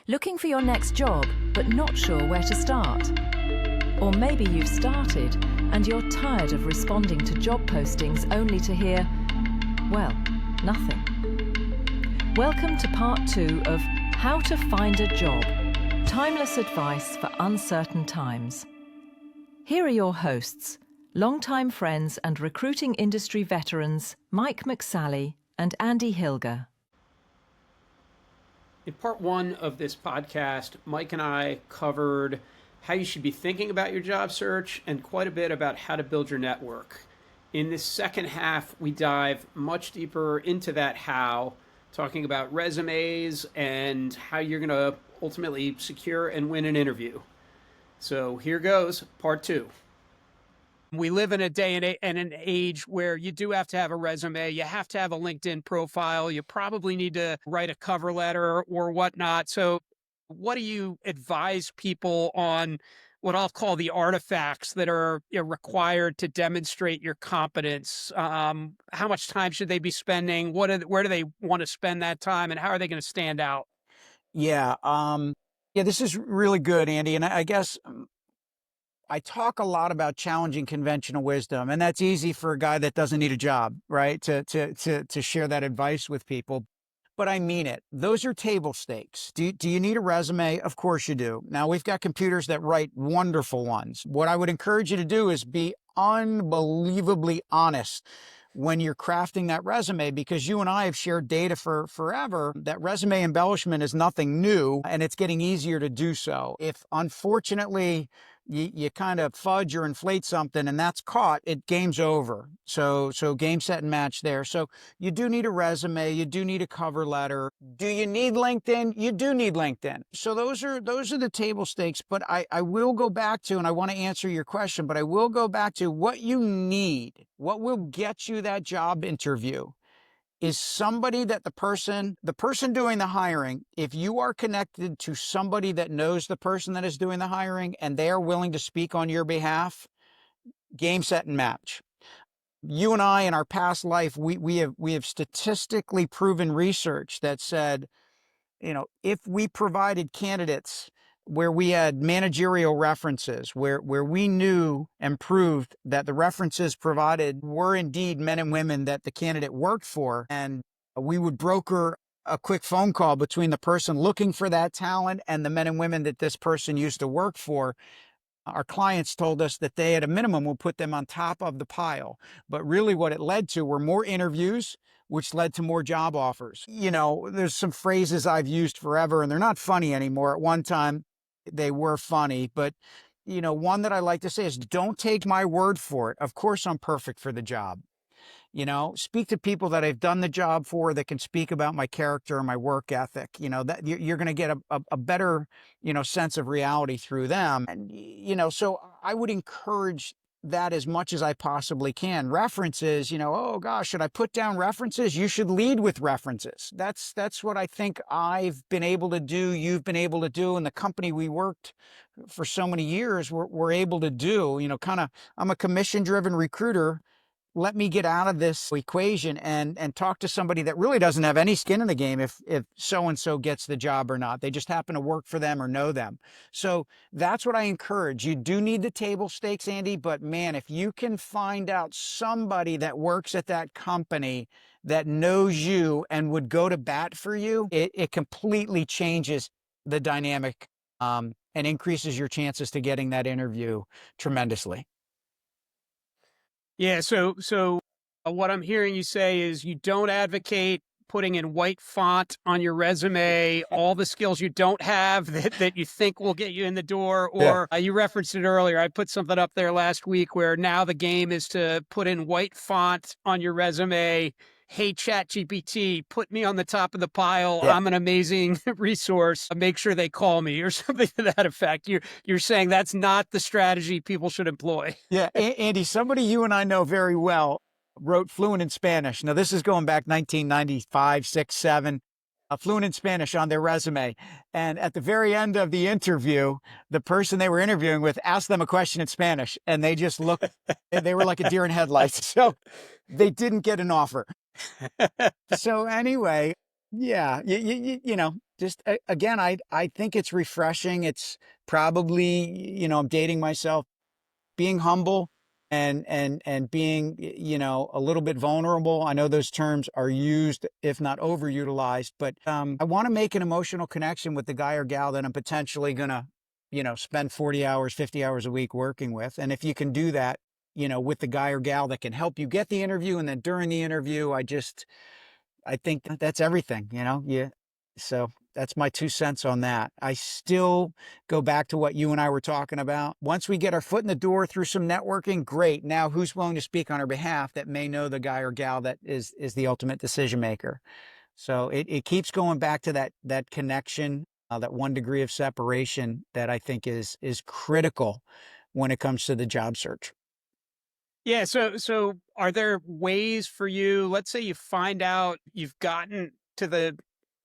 Looking for your next job, but not sure where to start? Or maybe you've started and you're tired of responding to job postings only to hear, well, nothing. Welcome to part 2 of How to Find a Job, Timeless Advice for Uncertain Times. Here are your hosts, longtime friends and recruiting industry veterans Mike McSally and Andy Hilger. In part 1 of this podcast, Mike and I covered how you should be thinking about your job search and quite a bit about how to build your network. In this second half, we dive much deeper into that how, talking about resumes and how you're going to ultimately secure and win an interview. So here goes, part 2. We live in a day and an age where you do have to have a resume. You have to have a LinkedIn profile. You probably need to write a cover letter or whatnot. So what do you advise people on what I'll call the artifacts that are required to demonstrate your competence? How much time should they be spending? Where do they want to spend that time? And how are they going to stand out? Yeah, this is really good, Andy. And I guess I talk a lot about challenging conventional wisdom, and that's easy for a guy that doesn't need a job, right? To share that advice with people. But I mean it. Those are table stakes. Do you need a resume? Of course you do. Now, we've got computers that write wonderful ones. What I would encourage you to do is be unbelievably honest when you're crafting that resume, because you and I have shared data for forever that resume embellishment is nothing new, and it's getting easier to do so. If unfortunately you kind of fudge or inflate something and that's caught, game's over. So game, set, and match there. So you do need a resume. You do need a cover letter. Do you need LinkedIn? You do need LinkedIn. So those are the table stakes. But I will go back to, and I want to answer your question, but I will go back to what you need. What will get you that job interview is somebody that the person doing the hiring, if you are connected to somebody that knows the person that is doing the hiring and they are willing to speak on your behalf, game, set, and match. You and I in our past life, we have statistically proven research that said, if we provided candidates where we had managerial references, where we knew and proved that the references provided were indeed men and women that the candidate worked for, and we would broker a quick phone call between the person looking for that talent and the men and women that this person used to work for. Our clients told us that they, at a minimum, will put them on top of the pile. But really what it led to were more interviews, which led to more job offers. There's some phrases I've used forever, and they're not funny anymore. At one time, they were funny, but one that I like to say is, don't take my word for it. Of course I'm perfect for the job. Speak to people that I've done the job for that can speak about my character and my work ethic. That you're going to get a better, sense of reality through them. And, so I would encourage that as much as I possibly can. References, oh gosh, should I put down references? You should lead with references. That's what I think I've been able to do, you've been able to do, and the company we worked for so many years we're able to do. I'm a commission-driven recruiter. Let me get out of this equation and talk to somebody that really doesn't have any skin in the game if so-and-so gets the job or not. They just happen to work for them or know them. So that's what I encourage. You do need the table stakes, Andy, but man, if you can find out somebody that works at that company that knows you and would go to bat for you, it completely changes the dynamic and increases your chances to getting that interview tremendously. Yeah, so what I'm hearing you say is you don't advocate putting in white font on your resume all the skills you don't have that you think will get you in the door, or you referenced it earlier. I put something up there last week where now the game is to put in white font on your resume. Hey, ChatGPT, put me on the top of the pile. Yeah. I'm an amazing resource. Make sure they call me, or something to that effect. You're saying that's not the strategy people should employ. Yeah, Andy, somebody you and I know very well wrote fluent in Spanish. Now, this is going back 1995, 6, 7, fluent in Spanish on their resume. And at the very end of the interview, the person they were interviewing with asked them a question in Spanish, and they just looked, they were like a deer in headlights. So they didn't get an offer. So anyway, yeah, just again, I think it's refreshing. It's probably, I'm dating myself, being humble and being, a little bit vulnerable. I know those terms are used, if not overutilized, but I want to make an emotional connection with the guy or gal that I'm potentially gonna, spend 40 hours, 50 hours a week working with. And if you can do that, with the guy or gal that can help you get the interview, and then during the interview, I think that's everything, Yeah. So that's my 2 cents on that. I still go back to what you and I were talking about. Once we get our foot in the door through some networking, great. Now who's willing to speak on our behalf that may know the guy or gal that is the ultimate decision maker? So it keeps going back to that connection, that 1 degree of separation that I think is critical when it comes to the job search. Yeah. So are there ways for you? Let's say you find out you've gotten to the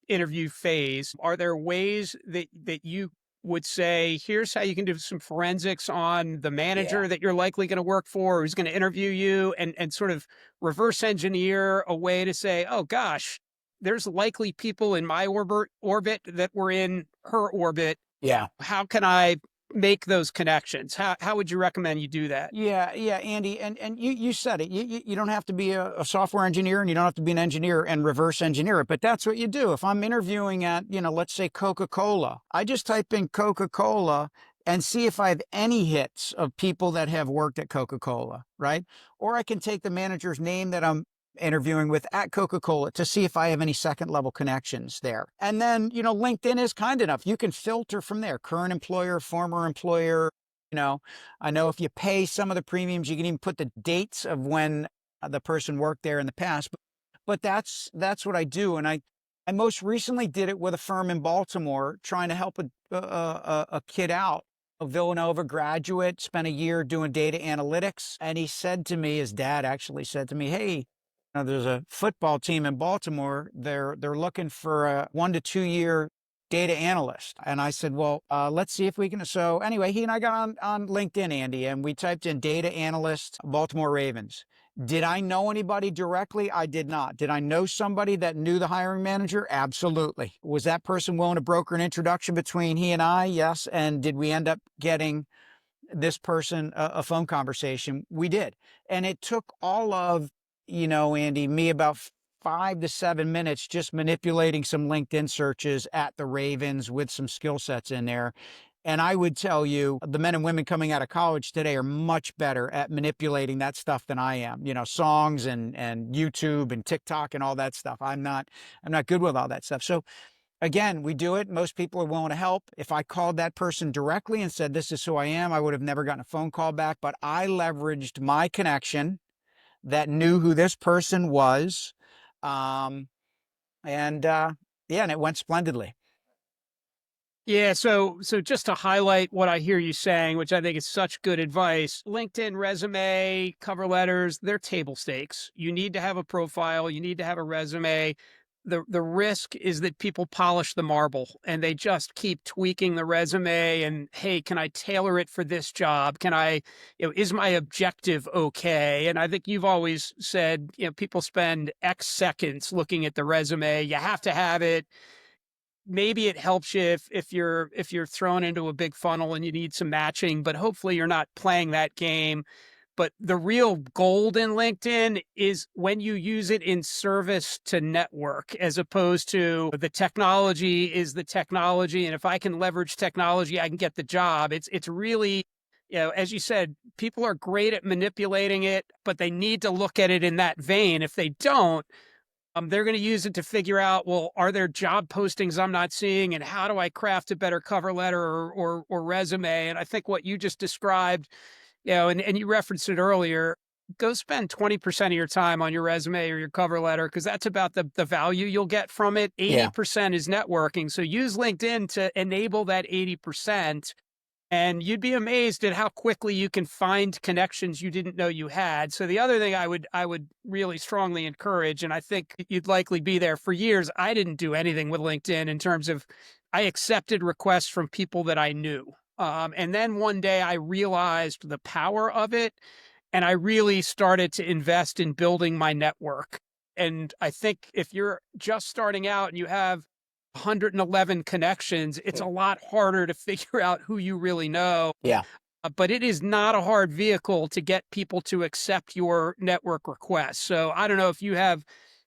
interview phase. Are there ways that you would say, here's how you can do some forensics on the Yeah. manager that you're likely going to work for, who's going to interview you, and sort of reverse engineer a way to say, oh gosh, there's likely people in my orbit that were in her orbit. Yeah. How can I make those connections? How would you recommend you do that? Yeah, yeah, Andy, and you said it. You don't have to be a software engineer, and you don't have to be an engineer and reverse engineer it. But that's what you do. If I'm interviewing at, let's say Coca-Cola, I just type in Coca-Cola and see if I have any hits of people that have worked at Coca-Cola, right? Or I can take the manager's name that I'm interviewing with at Coca-Cola to see if I have any second level connections there. And then, LinkedIn is kind enough. You can filter from there, current employer, former employer. I know if you pay some of the premiums, you can even put the dates of when the person worked there in the past. But that's what I do. And I most recently did it with a firm in Baltimore trying to help a kid out. A Villanova graduate, spent a year doing data analytics. And he said to me, his dad actually said to me, hey, there's a football team in Baltimore. They're looking for a 1 to 2 year data analyst. And I said, well, let's see if we can. So anyway, he and I got on LinkedIn, Andy, and we typed in data analyst, Baltimore Ravens. Did I know anybody directly? I did not. Did I know somebody that knew the hiring manager? Absolutely. Was that person willing to broker an introduction between he and I? Yes. And did we end up getting this person a phone conversation? We did. And it took all of, Andy, me about 5 to 7 minutes just manipulating some LinkedIn searches at the Ravens with some skill sets in there. And I would tell you, the men and women coming out of college today are much better at manipulating that stuff than I am. Songs and YouTube and TikTok and all that stuff. I'm not good with all that stuff. So again, we do it. Most people are willing to help. If I called that person directly and said, this is who I am, I would have never gotten a phone call back. But I leveraged my connection that knew who this person was. And it went splendidly. Yeah, so just to highlight what I hear you saying, which I think is such good advice, LinkedIn resume, cover letters, they're table stakes. You need to have a profile, you need to have a resume. The risk is that people polish the marble and they just keep tweaking the resume and, hey, can I tailor it for this job? Can I, is my objective okay? And I think you've always said, people spend X seconds looking at the resume. You have to have it. Maybe it helps you if you're thrown into a big funnel and you need some matching, but hopefully you're not playing that game. But the real gold in LinkedIn is when you use it in service to network, as opposed to the technology is the technology. And if I can leverage technology, I can get the job. It's really, as you said, people are great at manipulating it, but they need to look at it in that vein. If they don't, they're going to use it to figure out, well, are there job postings I'm not seeing, and how do I craft a better cover letter or resume? And I think what you just described, and you referenced it earlier, go spend 20% of your time on your resume or your cover letter, because that's about the value you'll get from it. 80% is networking. So use LinkedIn to enable that 80%. And you'd be amazed at how quickly you can find connections you didn't know you had. So the other thing I would really strongly encourage, and I think you'd likely be there for years, I didn't do anything with LinkedIn in terms of I accepted requests from people that I knew. And then one day I realized the power of it, and I really started to invest in building my network. And I think if you're just starting out and you have 111 connections, it's a lot harder to figure out who you really know. Yeah. But it is not a hard vehicle to get people to accept your network requests. So I don't know if you have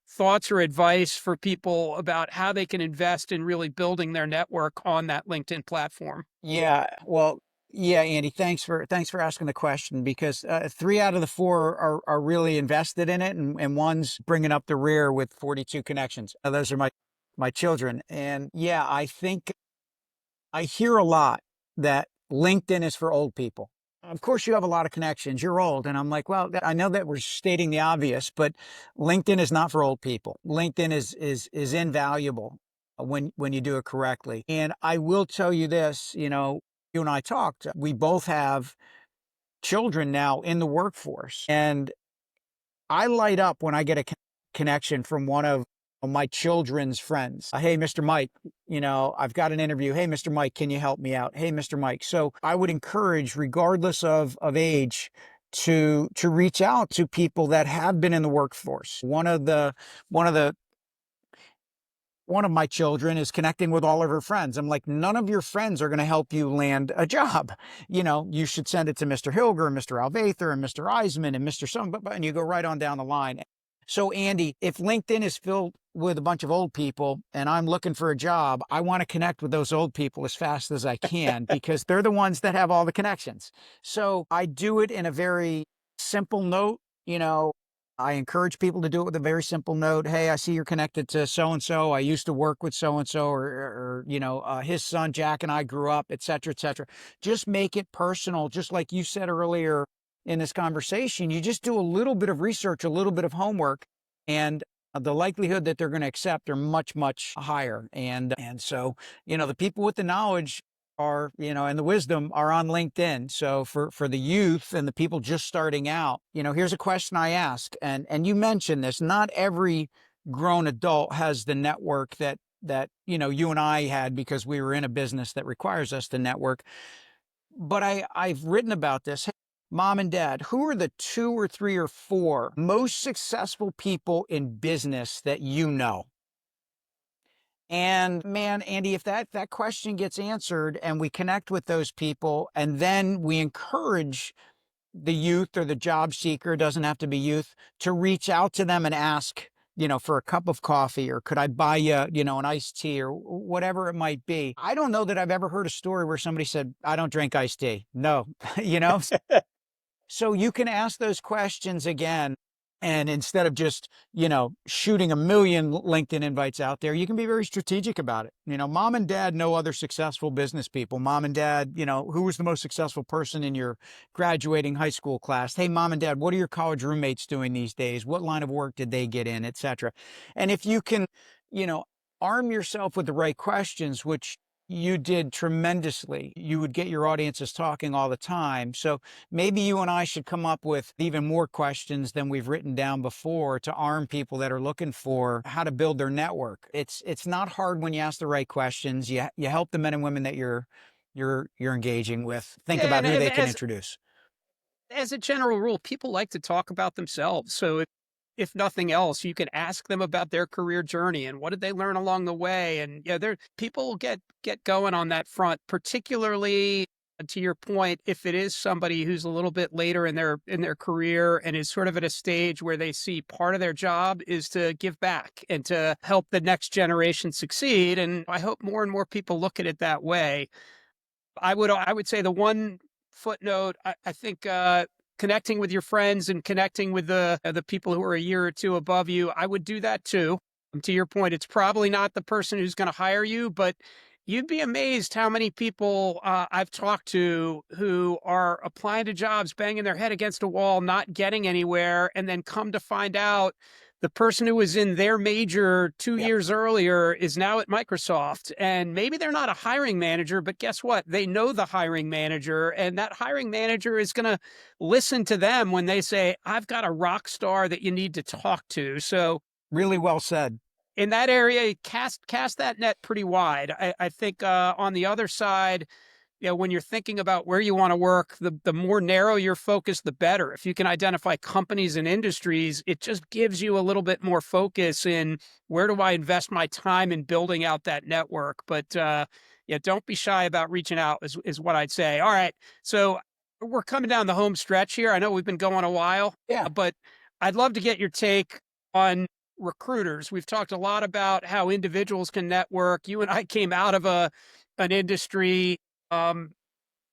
thoughts or advice for people about how they can invest in really building their network on that LinkedIn platform. Yeah. Well, yeah, Andy, thanks for asking the question, because 3 out of the 4 are really invested in it, and one's bringing up the rear with 42 connections. Those are my children, and yeah, I think I hear a lot that LinkedIn is for old people. Of course, you have a lot of connections. You're old. And I'm like, well, I know that we're stating the obvious, but LinkedIn is not for old people. LinkedIn is invaluable when you do it correctly. And I will tell you this, you and I talked, we both have children now in the workforce. And I light up when I get a connection from one of my children's friends. Hey, Mr. Mike, I've got an interview. Hey, Mr. Mike, can you help me out? Hey, Mr. Mike. So I would encourage, regardless of age, to reach out to people that have been in the workforce. One of my children is connecting with all of her friends. I'm like, none of your friends are going to help you land a job. You should send it to Mr. Hilger and Mr. Alvather and Mr. Eisman and Mr. Some, and you go right on down the line. So Andy, if LinkedIn is filled with a bunch of old people and I'm looking for a job, I want to connect with those old people as fast as I can because they're the ones that have all the connections. So I do it in a very simple note, I encourage people to do it with a very simple note. Hey, I see you're connected to so-and-so. I used to work with so-and-so, or his son, Jack, and I grew up, et cetera, et cetera. Just make it personal. Just like you said earlier in this conversation, you just do a little bit of research, a little bit of homework, and the likelihood that they're going to accept are much, much higher. And so, the people with the knowledge are, and the wisdom are on LinkedIn. So for the youth and the people just starting out, here's a question I ask. And you mentioned this, not every grown adult has the network that you and I had because we were in a business that requires us to network. But I've written about this. Hey, Mom and Dad, who are the 2 or 3 or 4 most successful people in business that you know? And man, Andy, if that question gets answered and we connect with those people and then we encourage the youth or the job seeker, doesn't have to be youth, to reach out to them and ask, for a cup of coffee, or could I buy you, an iced tea, or whatever it might be. I don't know that I've ever heard a story where somebody said, I don't drink iced tea. No, So you can ask those questions again. And instead of just, shooting a million LinkedIn invites out there, you can be very strategic about it. Mom and Dad know other successful business people. Mom and Dad, who was the most successful person in your graduating high school class? Hey, Mom and Dad, what are your college roommates doing these days? What line of work did they get in, et cetera? And if you can, arm yourself with the right questions, which you did tremendously, you would get your audiences talking all the time. So maybe you and I should come up with even more questions than we've written down before to arm people that are looking for how to build their network. It's not hard when you ask the right questions. You help the men and women that you're engaging with think about who they can introduce. As a general rule, people like to talk about themselves. So if nothing else, you can ask them about their career journey and what did they learn along the way. And people get going on that front, particularly to your point, if it is somebody who's a little bit later in their career and is sort of at a stage where they see part of their job is to give back and to help the next generation succeed. And I hope more and more people look at it that way. I would say the one footnote, I think, connecting with your friends and connecting with the people who are a year or two above you, I would do that too. To your point, it's probably not the person who's going to hire you, but you'd be amazed how many people I've talked to who are applying to jobs, banging their head against a wall, not getting anywhere, and then come to find out the person who was in their major 2 years earlier is now at Microsoft. And maybe they're not a hiring manager, but guess what? They know the hiring manager, and that hiring manager is going to listen to them when they say, I've got a rock star that you need to talk to. So really well said. In that area, cast that net pretty wide. I think on the other side, when you're thinking about where you want to work, the more narrow your focus, the better. If you can identify companies and industries, it just gives you a little bit more focus in where do I invest my time in building out that network. But yeah, don't be shy about reaching out is what I'd say. All right. So we're coming down the home stretch here. I know we've been going a while, Yeah. but I'd love to get your take on recruiters. We've talked a lot about how individuals can network. You and I came out of an industry, um,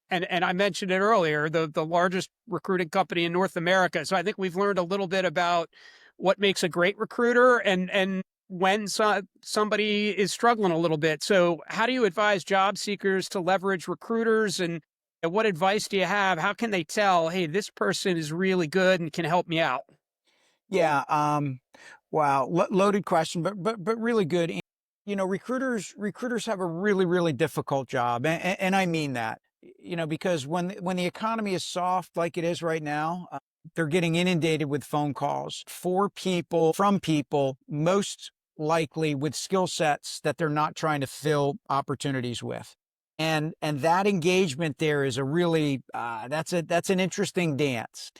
and I mentioned it earlier, the largest recruiting company in North America. So I think we've learned a little bit about what makes a great recruiter and when somebody is struggling a little bit. So how do you advise job seekers to leverage recruiters, and what advice do you have? How can they tell, hey, this person is really good and can help me out? Yeah. Wow. Loaded question, but really good. And, recruiters have a really difficult job, and I mean that. Because when the economy is soft like it is right now, they're getting inundated with phone calls for people from people, most likely with skill sets that they're not trying to fill opportunities with. And that engagement there is a really that's an interesting dance.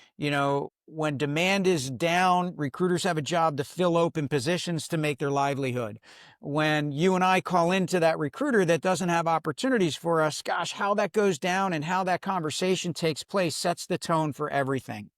When demand is down, recruiters have a job to fill open positions to make their livelihood. When you and I call into that recruiter that doesn't have opportunities for us, gosh, how that goes down and how that conversation takes place sets the tone for everything.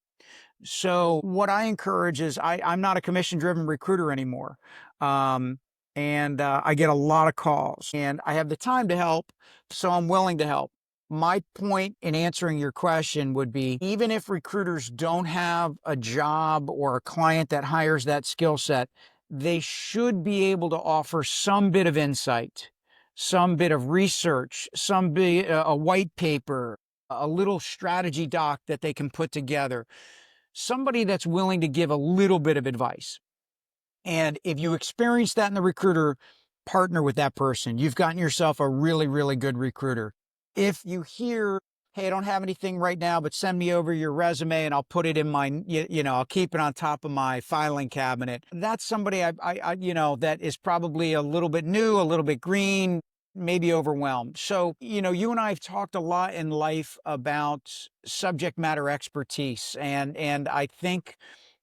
So what I encourage is I'm not a commission driven recruiter anymore. Um, and I get a lot of calls and I have the time to help. So I'm willing to help. My point in answering your question would be, even if recruiters don't have a job or a client that hires that skill set, they should be able to offer some bit of insight, some bit of research, a white paper, a little strategy doc that they can put together, somebody that's willing to give a little bit of advice. And if you experience that in the recruiter, partner with that person. You've gotten yourself a really good recruiter. If you hear, hey, I don't have anything right now, but send me over your resume and I'll put it in my, I'll keep it on top of my filing cabinet. That's somebody that is probably a little bit new, a little bit green, maybe overwhelmed. So, you and I have talked a lot in life about subject matter expertise. And I think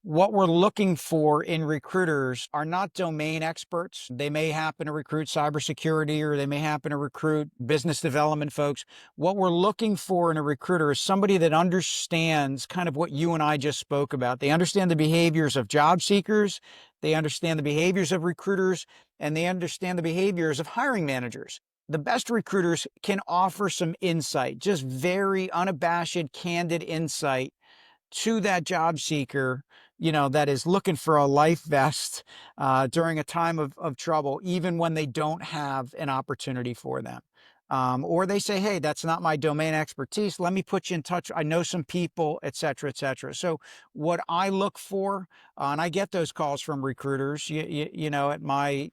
what we're looking for in recruiters are not domain experts. They may happen to recruit cybersecurity or they may happen to recruit business development folks. What we're looking for in a recruiter is somebody that understands kind of what you and I just spoke about. They understand the behaviors of job seekers, they understand the behaviors of recruiters, and they understand the behaviors of hiring managers. The best recruiters can offer some insight, just very unabashed, candid insight to that job seeker, that is looking for a life vest during a time of trouble, even when they don't have an opportunity for them. Or they say, hey, that's not my domain expertise. Let me put you in touch. I know some people, et cetera, et cetera. So what I look for, and I get those calls from recruiters, at my,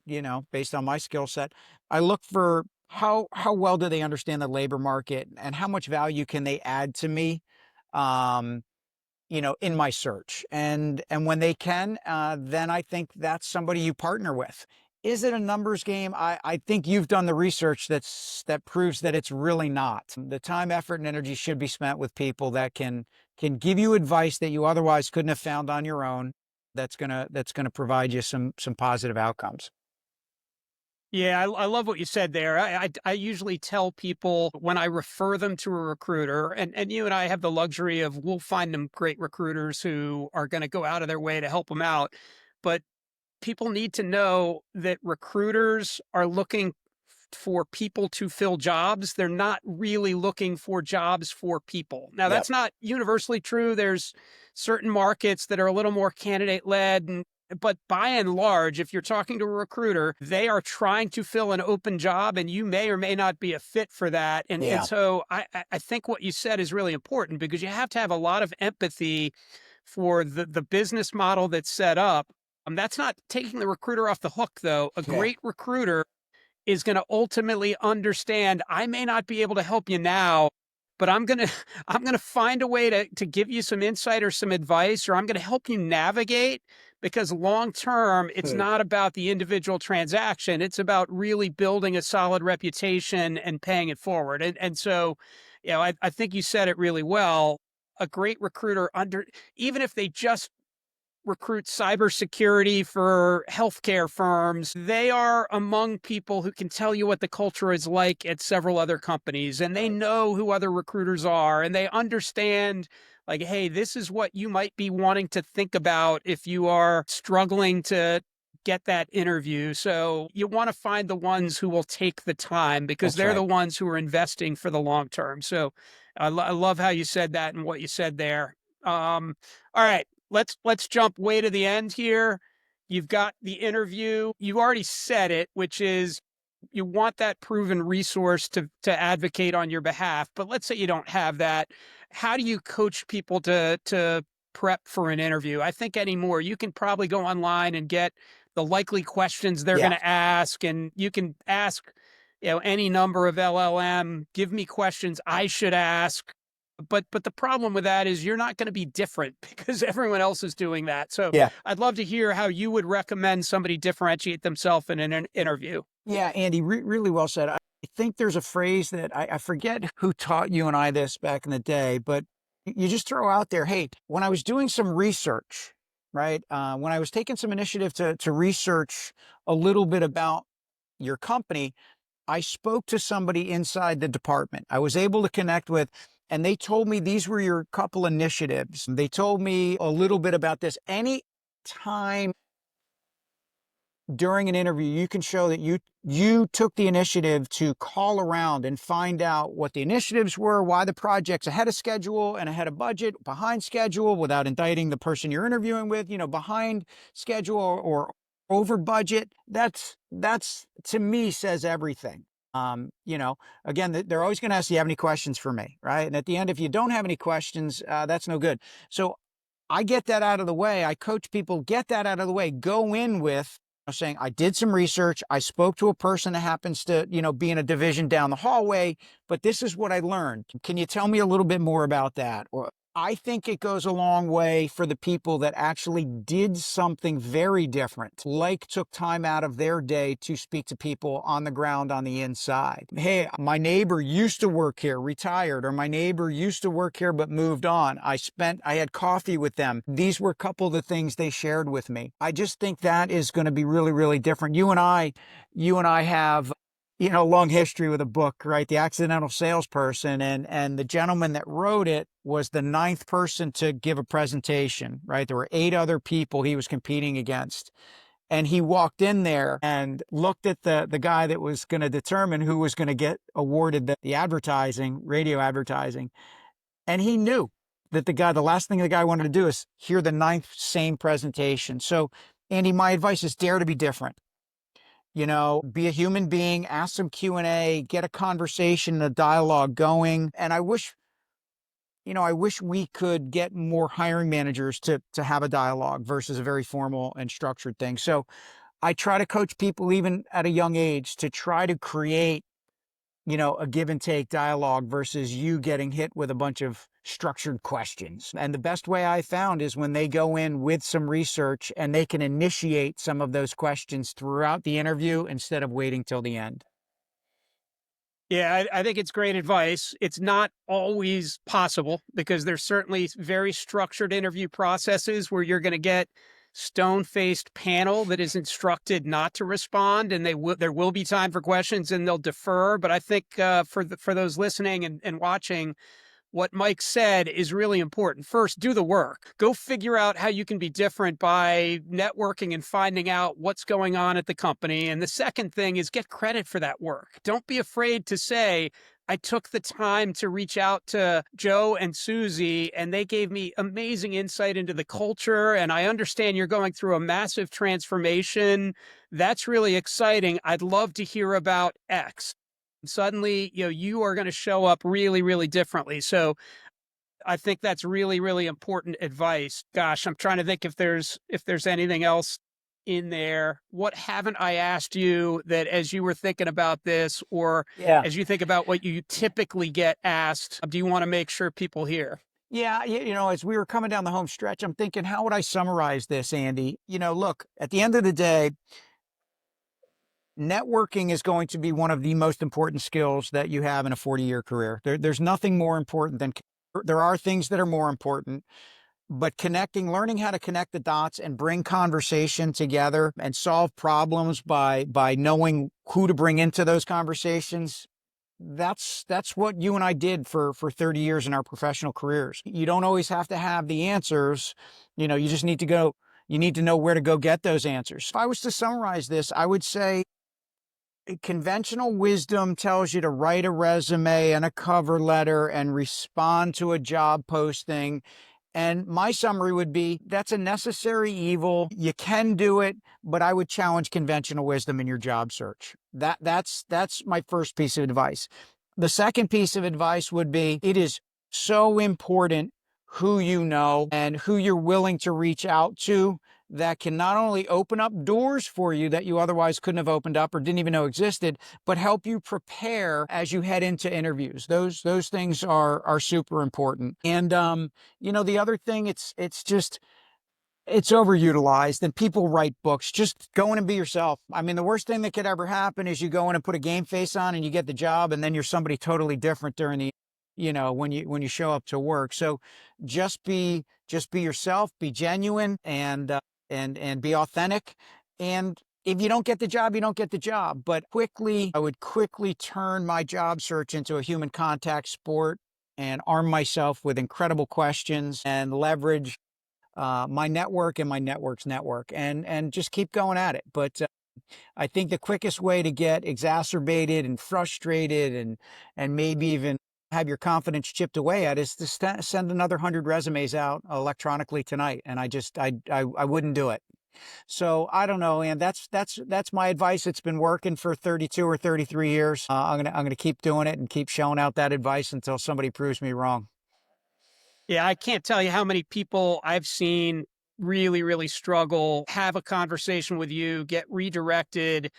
based on my skill set, I look for how well do they understand the labor market and how much value can they add to me? In my search. And when they can, then I think that's somebody you partner with. Is it a numbers game? I think you've done the research that proves that it's really not. The time, effort, and energy should be spent with people that can give you advice that you otherwise couldn't have found on your own. That's gonna provide you some positive outcomes. Yeah, I love what you said there. I usually tell people when I refer them to a recruiter, and you and I have the luxury of we'll find them great recruiters who are going to go out of their way to help them out. But people need to know that recruiters are looking for people to fill jobs. They're not really looking for jobs for people. Now, Yep. that's not universally true. There's certain markets that are a little more candidate led. But by and large, if you're talking to a recruiter, they are trying to fill an open job and you may or may not be a fit for that. And Yeah. so I think what you said is really important because you have to have a lot of empathy for the business model that's set up. That's not taking the recruiter off the hook, though. A Yeah. great recruiter is going to ultimately understand I may not be able to help you now, but I'm going to I'm going to find a way to give you some insight or some advice, or I'm going to help you navigate because long term, it's not about the individual transaction. It's about really building a solid reputation and paying it forward. And so, I think you said it really well. A great recruiter even if they just recruit cybersecurity for healthcare firms, they are among people who can tell you what the culture is like at several other companies, and they know who other recruiters are, and they understand, like, hey, this is what you might be wanting to think about if you are struggling to get that interview. So you want to find the ones who will take the time, because they're the ones who are investing for the long term. So I love how you said that and what you said there. All right. Let's jump way to the end here. You've got the interview. You already said it, which is you want that proven resource to advocate on your behalf. But let's say you don't have that. How do you coach people to prep for an interview? I think anymore, you can probably go online and get the likely questions they're going to ask, and you can ask, any number of LLM, give me questions I should ask. But the problem with that is you're not going to be different because everyone else is doing that. So I'd love to hear how you would recommend somebody differentiate themselves in an interview. Yeah, Andy, really well said. I think there's a phrase that I forget who taught you and I this back in the day, but you just throw out there, hey, when I was doing some research, right? When I was taking some initiative to research a little bit about your company, I spoke to somebody inside the department. I was able to connect with, and they told me these were your couple initiatives. They told me a little bit about this. Any time during an interview, you can show that you took the initiative to call around and find out what the initiatives were, why the project's ahead of schedule and ahead of budget, behind schedule, without indicting the person you're interviewing with, behind schedule or over budget. That's to me says everything. Again, they're always going to ask, do you have any questions for me? Right. And at the end, if you don't have any questions, that's no good. So I get that out of the way. I coach people, get that out of the way, go in with saying, I did some research. I spoke to a person that happens to, be in a division down the hallway, but this is what I learned. Can you tell me a little bit more about that? Or I think it goes a long way for the people that actually did something very different, like took time out of their day to speak to people on the ground on the inside. Hey, my neighbor used to work here, retired, or my neighbor used to work here but moved on. I had coffee with them. These were a couple of the things they shared with me. I just think that is going to be really, really different. You and I have long history with a book, right? The Accidental Salesperson, and the gentleman that wrote it was the 9th person to give a presentation, right? There were 8 other people he was competing against. And he walked in there and looked at the guy that was going to determine who was going to get awarded the advertising, radio advertising. And he knew that the last thing the guy wanted to do is hear the 9th same presentation. So, Andy, my advice is dare to be different. Be a human being, ask some Q&A, get a conversation, a dialogue going. And I wish we could get more hiring managers to have a dialogue versus a very formal and structured thing. So I try to coach people even at a young age to try to create, a give and take dialogue versus you getting hit with a bunch of structured questions. And the best way I found is when they go in with some research and they can initiate some of those questions throughout the interview instead of waiting till the end. Yeah, I think it's great advice. It's not always possible because there's certainly very structured interview processes where you're going to get stone-faced panel that is instructed not to respond, and there will be time for questions and they'll defer. But I think for those listening and watching, what Mike said is really important. First, do the work. Go figure out how you can be different by networking and finding out what's going on at the company. And the second thing is get credit for that work. Don't be afraid to say, I took the time to reach out to Joe and Susie, and they gave me amazing insight into the culture. And I understand you're going through a massive transformation. That's really exciting. I'd love to hear about X. Suddenly, you are going to show up really, really differently. So I think that's really, really important advice. Gosh, I'm trying to think if there's anything else in there. What haven't I asked you that as you were thinking about this, or as you think about what you typically get asked, do you want to make sure people hear? Yeah, as we were coming down the home stretch, I'm thinking, how would I summarize this, Andy? Look, at the end of the day, networking is going to be one of the most important skills that you have in a 40-year career. There's nothing more important than, there are things that are more important, but learning how to connect the dots and bring conversation together and solve problems by knowing who to bring into those conversations. That's what you and I did for 30 years in our professional careers. You don't always have to have the answers. You just need to go, you need to know where to go get those answers. If I was to summarize this, I would say conventional wisdom tells you to write a resume and a cover letter and respond to a job posting. And my summary would be that's a necessary evil. You can do it, but I would challenge conventional wisdom in your job search. That's my first piece of advice. The second piece of advice would be it is so important who you know and who you're willing to reach out to that can not only open up doors for you that you otherwise couldn't have opened up or didn't even know existed, but help you prepare as you head into interviews. Those things are super important. And the other thing, it's overutilized and people write books. Just go in and be yourself. I mean, the worst thing that could ever happen is you go in and put a game face on and you get the job and then you're somebody totally different during the, when you show up to work. So just be yourself, be genuine and be authentic. And if you don't get the job, you don't get the job. But I would quickly turn my job search into a human contact sport and arm myself with incredible questions and leverage my network and my network's network and just keep going at it. But I think the quickest way to get exacerbated and frustrated and maybe even have your confidence chipped away at is to send another 100 resumes out electronically tonight. And I wouldn't do it. So I don't know, and that's my advice. It's been working for 32 or 33 years. I'm gonna keep doing it and keep showing out that advice until somebody proves me wrong. Yeah, I can't tell you how many people I've seen really, really struggle, have a conversation with you, get redirected,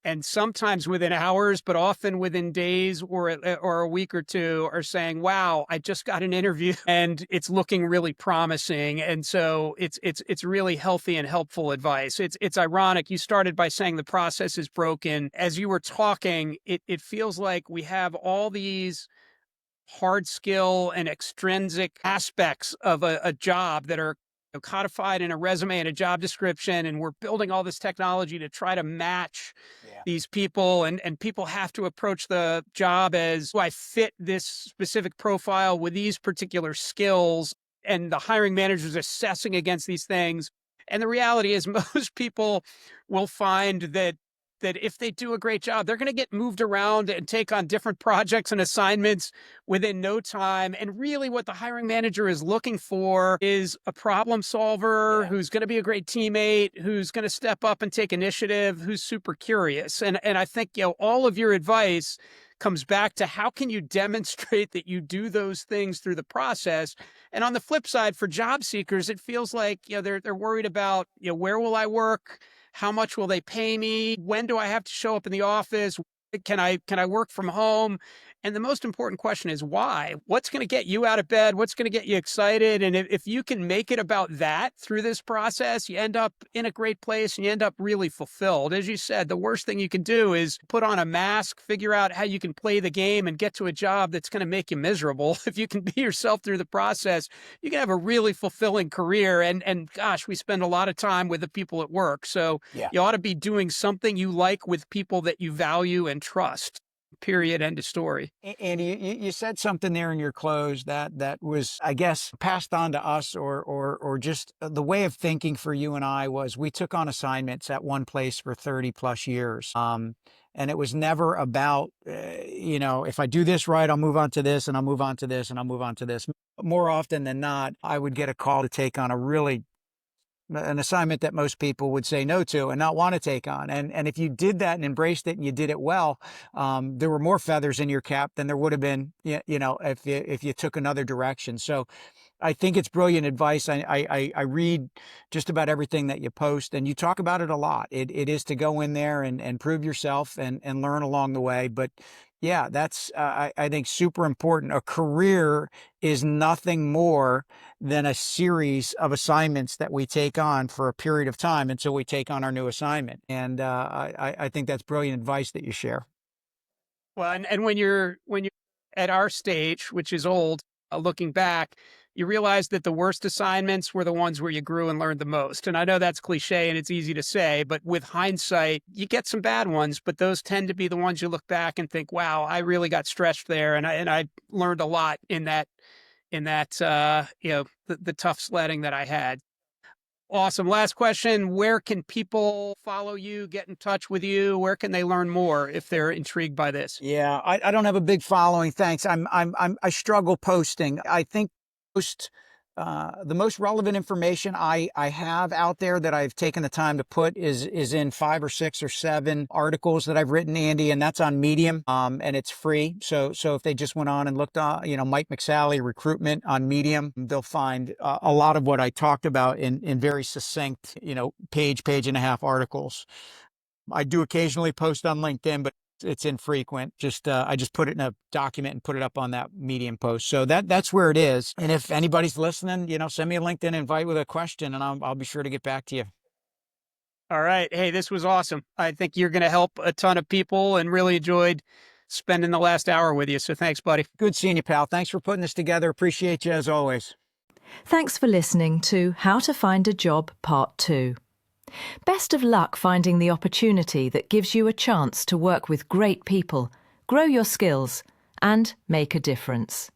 and sometimes within hours, but often within days or a week or two, are saying, "Wow, I just got an interview and it's looking really promising." And so it's really healthy and helpful advice. It's ironic. You started by saying the process is broken. As you were talking, it feels like we have all these hard skill and extrinsic aspects of a job that are codified in a resume and a job description. And we're building all this technology to try to match these people. And people have to approach the job as, do I fit this specific profile with these particular skills? And the hiring manager is assessing against these things. And the reality is most people will find that if they do a great job, they're going to get moved around and take on different projects and assignments within no time. And really what the hiring manager is looking for is a problem solver who's going to be a great teammate, who's going to step up and take initiative, who's super curious. And I think, all of your advice comes back to how can you demonstrate that you do those things through the process. And on the flip side, for job seekers, it feels like, they're worried about, where will I work? How much will they pay me? When do I have to show up in the office? Can I work from home? And the most important question is why? What's going to get you out of bed? What's going to get you excited? And if you can make it about that through this process, you end up in a great place and you end up really fulfilled. As you said, the worst thing you can do is put on a mask, figure out how you can play the game and get to a job that's going to make you miserable. If you can be yourself through the process, you can have a really fulfilling career. And gosh, we spend a lot of time with the people at work. So you ought to be doing something you like with people that you value and trust. Period. End of story. And you said something there in your close that was, I guess, passed on to us or just the way of thinking for you and I was we took on assignments at one place for 30 plus years. And it was never about, if I do this right, I'll move on to this and I'll move on to this and I'll move on to this. More often than not, I would get a call to take on an assignment that most people would say no to and not want to take on. And if you did that and embraced it and you did it well, there were more feathers in your cap than there would have been, if you took another direction. So I think it's brilliant advice. I read just about everything that you post and you talk about it a lot. It is to go in there and prove yourself and learn along the way. But Yeah, that's, I think, super important. A career is nothing more than a series of assignments that we take on for a period of time until we take on our new assignment. And I think that's brilliant advice that you share. Well, and when you're at our stage, which is old, looking back, you realize that the worst assignments were the ones where you grew and learned the most. And I know that's cliche and it's easy to say, but with hindsight, you get some bad ones, but those tend to be the ones you look back and think, "Wow, I really got stretched there, and I learned a lot in that the tough sledding that I had." Awesome. Last question. Where can people follow you, get in touch with you? Where can they learn more if they're intrigued by this? Yeah, I don't have a big following. Thanks. I struggle posting. I think most the most relevant information I have out there that I've taken the time to put is in 5 or 6 or 7 articles that I've written, Andy, and that's on Medium. And it's free. So if they just went on and looked on, Mike McSally recruitment on Medium, they'll find a lot of what I talked about in very succinct, page and a half articles. I do occasionally post on LinkedIn, but it's infrequent. I just put it in a document and put it up on that Medium post. So that's where it is. And if anybody's listening, send me a LinkedIn invite with a question, and I'll be sure to get back to you. All right. Hey, this was awesome. I think you're going to help a ton of people, and really enjoyed spending the last hour with you. So thanks, buddy. Good seeing you, pal. Thanks for putting this together. Appreciate you as always. Thanks for listening to How to Find a Job Part 2. Best of luck finding the opportunity that gives you a chance to work with great people, grow your skills, and make a difference.